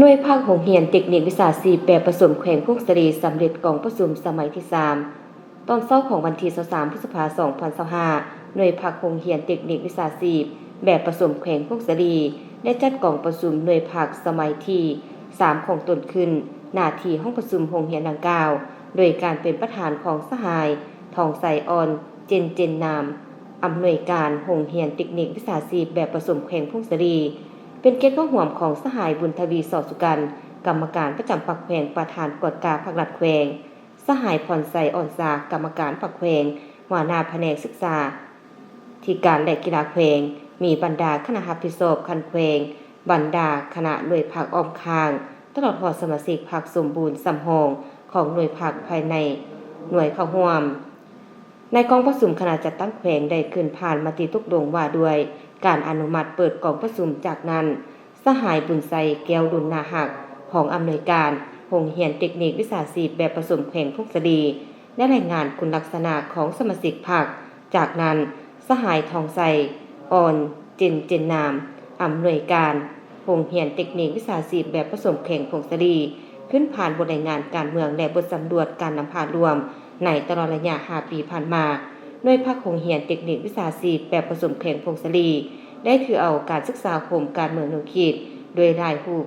หน่วยภาคโรงเรียนเทคนิควิชาชีพแบบผสมแขวงพุ่งสรีสำเร็จกองประชุมสมัยที่3ตอนเช้าของวันที่23พฤษภาคม2025หน่วยภาคโรงเรียนเทคนิควิชาชีพแบบผสมแขวงพุ่งสรีได้จัดกองประชุมหน่วยภาคสมัยที่3ของตนขึ้นหน้าที่ห้องประชุมโรงเรียนดังกล่าวโดยการเป็นประธานของสหายทองใสอ่อนเจนนามอำนวยการโรงเรียนเทคนิควิชาชีพแบบผสมแขวงพุ่งสรีเป็นเกียรติข้อห่วมของสหายบุญทวีสอดสุกันกรรมการประจำปักแขวงประธานกวดกาภาครัฐแขวงสหายพรไสอ่อนสากรรมการปักแขวงหัวหน้าแผนกศึกษาที่การและกีฬาแขวงมีบรรดาคณะรับผิดชอบคันแขวงบรรดาคณะหน่วยภาคอ้อมค้างตลอดหอสมาชิกภาคสมบูรณ์สำหองของหน่วยภาคภายในหน่วยเข้าร่วมในกองประชุมคณะจัดตั้งแขวงได้ขึ้นผ่านมติตกลงว่าด้วยการอนุมัติเปิดกองประชุมจากนั้นสหายบุญไสแก้วดุลนาหักของอำนวยการโรงเรียนเทคนิควิชาชีพแบบผสมแขวงพุ่งสรีได้รายงานคุณลักษณะของสมาชิกพรรคจากนั้นสหายทองใสอ่อนเจนนามอำนวยการโรงเรียนเทคนิควิชาชีพแบบผสมแขวงพุ่งสรีขึ้นผ่านบทรายงานการเมืองและบทสำรวจการนำพารวมในตลอดระยะ5 ปีผ่านมาโดยภาคโรงเรียนเทคนิควิชาชีพแบบผสมแขวงพุ่งสรีได้ถือเอาการศึกษาโครงการเมืองแนวคิดโดยรายรูป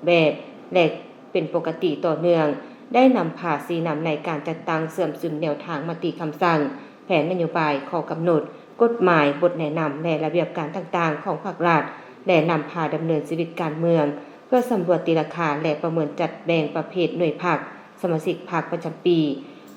แบบและเป็นปกติต่อเนื่องได้นำพาสีนำในการจัดตั้งเสริมซึมแนวทางมติคำสั่งแผนนโยบายข้อกำหนดกฎหมายบทแนะนำและระเบียบการต่างๆของภาครัฐและนำพาดำเนินชีวิตการเมืองเพื่อสำรวจตีราคาและประเมินจัดแบ่งประเภทหน่วยพรรคสมาชิกพรรคประจำปี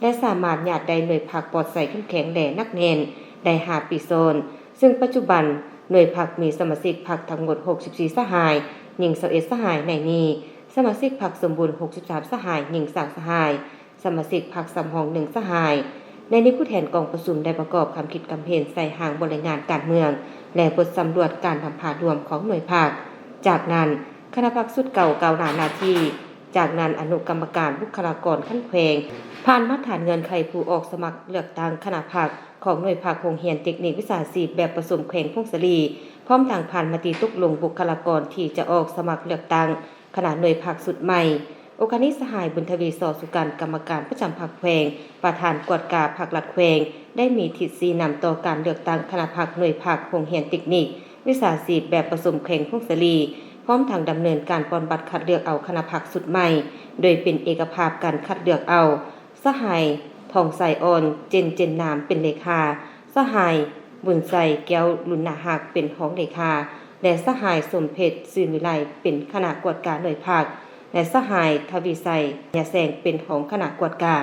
และสามารถญาติได้หน่วยพรรคปลอดใสเข้มแข็งและนักแน่นได้5 ปีโซนซึ่งปัจจุบันหน่วยพรรคมีสมาชิกพรรคทั้งหมด64สหายหญิง21สหายในนี้สมาชิกพรรคสมบูรณ์63สหายหญิง3สหายสมาชิกพรรคสำรอง1สหายในนี้ผู้แทนกองประชุมได้ประกอบคำคิดคำเห็นใส่หางบริงานการเมืองและบทสำรวจการทำผารวมของหน่วยพรรคจากนั้นคณะพรรคสุดเก่าหน้าที่จากนั้นอนุกรรมการบุคลากรขั้นแขวงผ่านมาตรฐานเงินไขผู้ออกสมัครเลือกตั้งคณะพรรคของหน่วยภาคโรงเรียนเทคนิควิชาชีพแบบผสมแขวงพุ่งสรีพร้อมทางผ่านมติตกลงบุคลากรที่จะออกสมัครเลือกตั้งคณะหน่วยภาคสุดใหม่โอกาสนี้สหายบุญทวีสอสุกันกรรมการประจำภาคแขวงประธานกวดกาภาครัฐแขวงได้มีทิศชี้นำต่อการเลือกตั้งคณะพรรคหน่วยภาคโรงเรียนเทคนิควิชาชีพแบบผสมแขวงพุ่งสรีพร้อมทางดำเนินการปอนบัตรคัดเลือกเอาคณะพรรคสุดใหม่โดยเป็นเอกภาพการคัดเลือกเอาสหายทองใสอ่อนเจนนามเป็นเลขาสหายบุญไสแก้วลุนนาหักเป็นของเลขาและสหายสมเพชรซื่นวิไลเป็นคณะกวดการหน่วยภาคและสหายทวีไสยาแสงเป็นของคณะกวดกา